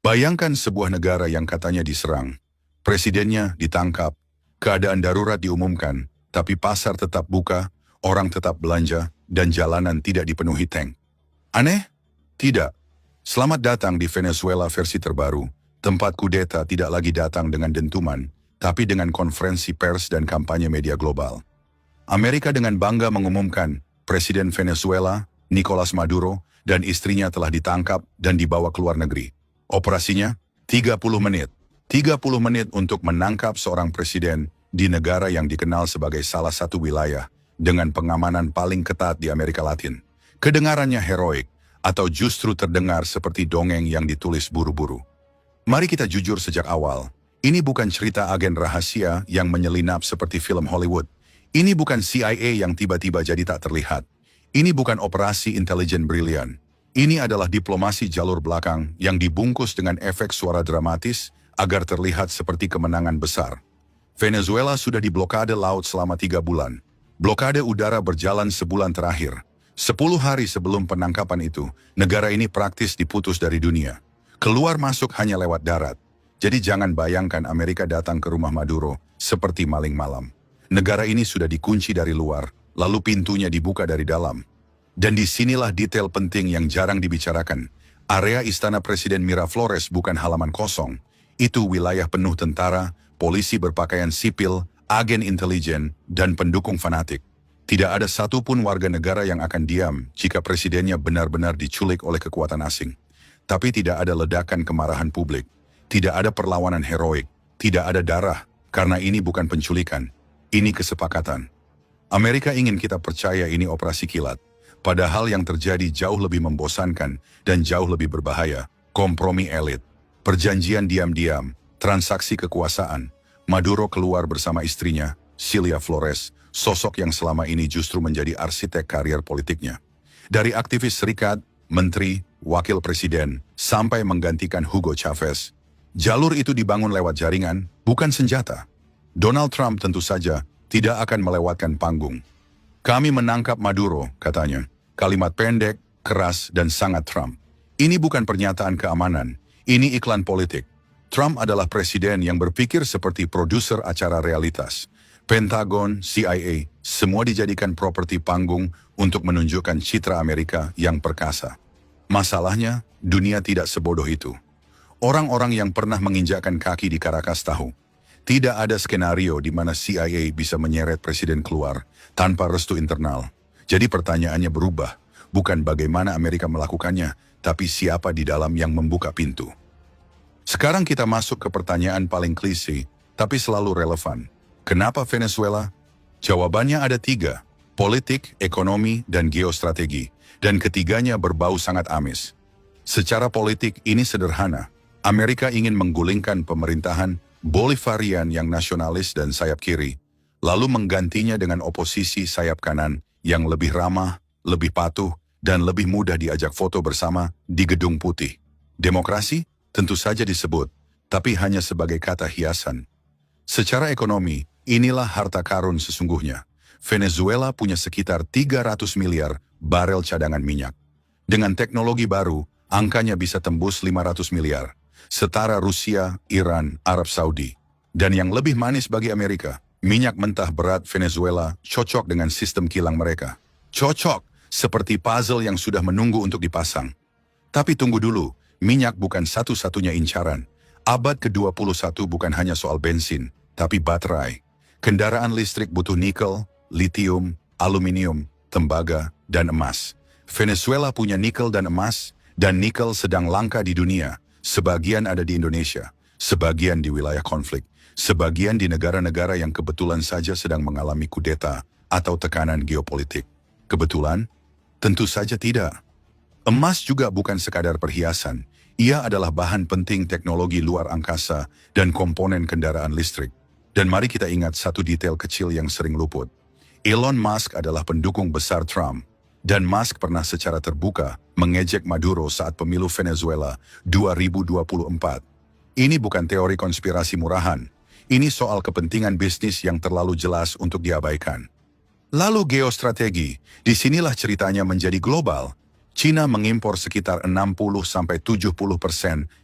Bayangkan sebuah negara yang katanya diserang, presidennya ditangkap, keadaan darurat diumumkan, tapi pasar tetap buka, orang tetap belanja, dan jalanan tidak dipenuhi tank. Aneh? Tidak. Selamat datang di Venezuela versi terbaru, tempat kudeta tidak lagi datang dengan dentuman, tapi dengan konferensi pers dan kampanye media global. Amerika dengan bangga mengumumkan, Presiden Venezuela, Nicolas Maduro, dan istrinya telah ditangkap dan dibawa ke luar negeri. Operasinya, 30 menit. 30 menit untuk menangkap seorang presiden di negara yang dikenal sebagai salah satu wilayah dengan pengamanan paling ketat di Amerika Latin. Kedengarannya heroik, atau justru terdengar seperti dongeng yang ditulis buru-buru. Mari kita jujur sejak awal. Ini bukan cerita agen rahasia yang menyelinap seperti film Hollywood. Ini bukan CIA yang tiba-tiba jadi tak terlihat. Ini bukan operasi intelijen brilian. Ini adalah diplomasi jalur belakang yang dibungkus dengan efek suara dramatis agar terlihat seperti kemenangan besar. Venezuela sudah diblokade laut selama 3 bulan. Blokade udara berjalan sebulan terakhir. 10 hari sebelum penangkapan itu, negara ini praktis diputus dari dunia. Keluar masuk hanya lewat darat. Jadi jangan bayangkan Amerika datang ke rumah Maduro seperti maling malam. Negara ini sudah dikunci dari luar, lalu pintunya dibuka dari dalam. Dan disinilah detail penting yang jarang dibicarakan. Area Istana Presiden Miraflores bukan halaman kosong. Itu wilayah penuh tentara, polisi berpakaian sipil, agen intelijen, dan pendukung fanatik. Tidak ada satupun warga negara yang akan diam jika presidennya benar-benar diculik oleh kekuatan asing. Tapi tidak ada ledakan kemarahan publik. Tidak ada perlawanan heroik. Tidak ada darah, karena ini bukan penculikan. Ini kesepakatan. Amerika ingin kita percaya ini operasi kilat. Padahal yang terjadi jauh lebih membosankan dan jauh lebih berbahaya. Kompromi elit, perjanjian diam-diam, transaksi kekuasaan. Maduro keluar bersama istrinya, Cilia Flores, sosok yang selama ini justru menjadi arsitek karier politiknya. Dari aktivis serikat, menteri, wakil presiden, sampai menggantikan Hugo Chavez. Jalur itu dibangun lewat jaringan, bukan senjata. Donald Trump tentu saja tidak akan melewatkan panggung. Kami menangkap Maduro, katanya. Kalimat pendek, keras, dan sangat Trump. Ini bukan pernyataan keamanan, ini iklan politik. Trump adalah presiden yang berpikir seperti produser acara realitas. Pentagon, CIA, semua dijadikan properti panggung untuk menunjukkan citra Amerika yang perkasa. Masalahnya, dunia tidak sebodoh itu. Orang-orang yang pernah menginjakkan kaki di Caracas tahu. Tidak ada skenario di mana CIA bisa menyeret presiden keluar tanpa restu internal. Jadi pertanyaannya berubah, bukan bagaimana Amerika melakukannya, tapi siapa di dalam yang membuka pintu. Sekarang kita masuk ke pertanyaan paling klise, tapi selalu relevan. Kenapa Venezuela? Jawabannya ada 3, politik, ekonomi, dan geostrategi. Dan ketiganya berbau sangat amis. Secara politik ini sederhana. Amerika ingin menggulingkan pemerintahan Bolivarian yang nasionalis dan sayap kiri, lalu menggantinya dengan oposisi sayap kanan yang lebih ramah, lebih patuh, dan lebih mudah diajak foto bersama di Gedung Putih. Demokrasi tentu saja disebut, tapi hanya sebagai kata hiasan. Secara ekonomi, inilah harta karun sesungguhnya. Venezuela punya sekitar 300 miliar barel cadangan minyak. Dengan teknologi baru, angkanya bisa tembus 500 miliar. Setara Rusia, Iran, Arab Saudi. Dan yang lebih manis bagi Amerika, minyak mentah berat Venezuela cocok dengan sistem kilang mereka. Cocok, seperti puzzle yang sudah menunggu untuk dipasang. Tapi tunggu dulu, minyak bukan satu-satunya incaran. Abad ke-21 bukan hanya soal bensin, tapi baterai. Kendaraan listrik butuh nikel, litium, aluminium, tembaga, dan emas. Venezuela punya nikel dan emas, dan nikel sedang langka di dunia. Sebagian ada di Indonesia, sebagian di wilayah konflik, sebagian di negara-negara yang kebetulan saja sedang mengalami kudeta atau tekanan geopolitik. Kebetulan? Tentu saja tidak. Emas juga bukan sekadar perhiasan, ia adalah bahan penting teknologi luar angkasa dan komponen kendaraan listrik. Dan mari kita ingat satu detail kecil yang sering luput. Elon Musk adalah pendukung besar Trump, dan Musk pernah secara terbuka mengejek Maduro saat pemilu Venezuela 2024. Ini bukan teori konspirasi murahan, ini soal kepentingan bisnis yang terlalu jelas untuk diabaikan. Lalu geostrategi, disinilah ceritanya menjadi global. China mengimpor sekitar 60-70%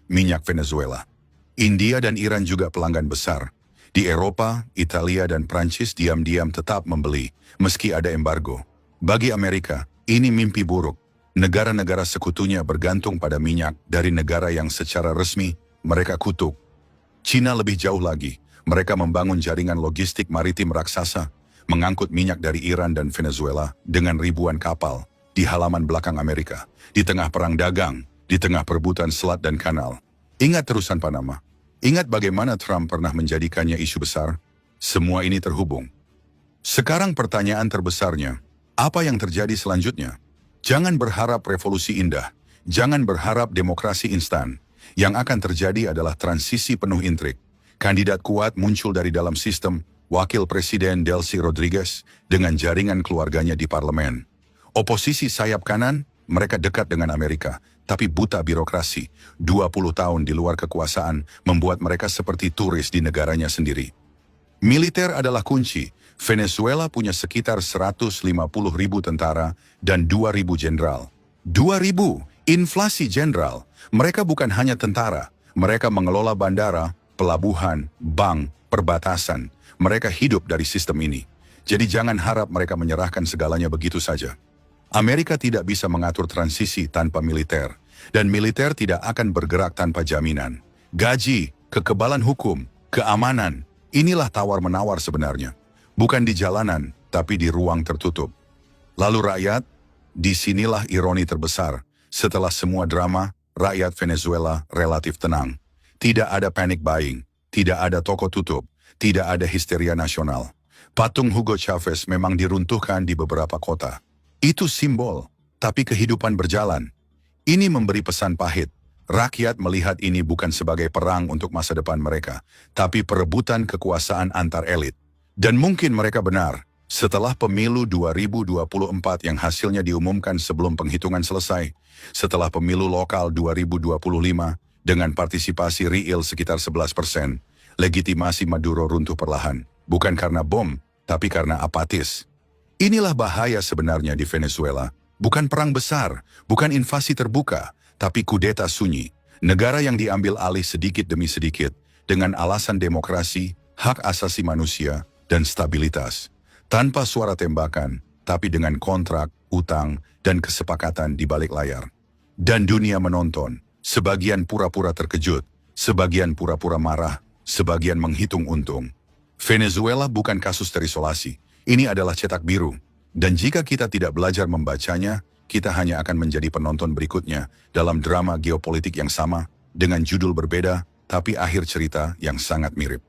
minyak Venezuela. India dan Iran juga pelanggan besar. Di Eropa, Italia dan Prancis diam-diam tetap membeli, meski ada embargo. Bagi Amerika, ini mimpi buruk. Negara-negara sekutunya bergantung pada minyak dari negara yang secara resmi mereka kutuk. China lebih jauh lagi, mereka membangun jaringan logistik maritim raksasa, mengangkut minyak dari Iran dan Venezuela dengan ribuan kapal di halaman belakang Amerika, di tengah perang dagang, di tengah perebutan selat dan kanal. Ingat terusan Panama. Ingat bagaimana Trump pernah menjadikannya isu besar? Semua ini terhubung. Sekarang pertanyaan terbesarnya, apa yang terjadi selanjutnya? Jangan berharap revolusi indah, jangan berharap demokrasi instan. Yang akan terjadi adalah transisi penuh intrik. Kandidat kuat muncul dari dalam sistem, Wakil Presiden Delcy Rodriguez dengan jaringan keluarganya di parlemen. Oposisi sayap kanan, mereka dekat dengan Amerika, tapi buta birokrasi. 20 tahun di luar kekuasaan membuat mereka seperti turis di negaranya sendiri. Militer adalah kunci. Venezuela punya sekitar 150.000 tentara dan 2.000 jenderal. 2.000 inflasi jenderal. Mereka bukan hanya tentara, mereka mengelola bandara, pelabuhan, bank, perbatasan. Mereka hidup dari sistem ini. Jadi jangan harap mereka menyerahkan segalanya begitu saja. Amerika tidak bisa mengatur transisi tanpa militer, dan militer tidak akan bergerak tanpa jaminan. Gaji, kekebalan hukum, keamanan, inilah tawar-menawar sebenarnya. Bukan di jalanan, tapi di ruang tertutup. Lalu rakyat, disinilah ironi terbesar. Setelah semua drama, rakyat Venezuela relatif tenang. Tidak ada panic buying, tidak ada toko tutup, tidak ada histeria nasional. Patung Hugo Chavez memang diruntuhkan di beberapa kota. Itu simbol, tapi kehidupan berjalan. Ini memberi pesan pahit. Rakyat melihat ini bukan sebagai perang untuk masa depan mereka, tapi perebutan kekuasaan antar elit. Dan mungkin mereka benar. Setelah pemilu 2024 yang hasilnya diumumkan sebelum penghitungan selesai, setelah pemilu lokal 2025 dengan partisipasi real sekitar 11%, legitimasi Maduro runtuh perlahan. Bukan karena bom, tapi karena apatis. Inilah bahaya sebenarnya di Venezuela. Bukan perang besar, bukan invasi terbuka, tapi kudeta sunyi. Negara yang diambil alih sedikit demi sedikit, dengan alasan demokrasi, hak asasi manusia, dan stabilitas. Tanpa suara tembakan, tapi dengan kontrak, utang, dan kesepakatan di balik layar. Dan dunia menonton, sebagian pura-pura terkejut, sebagian pura-pura marah, sebagian menghitung untung. Venezuela bukan kasus terisolasi. Ini adalah cetak biru, dan jika kita tidak belajar membacanya, kita hanya akan menjadi penonton berikutnya dalam drama geopolitik yang sama, dengan judul berbeda, tapi akhir cerita yang sangat mirip.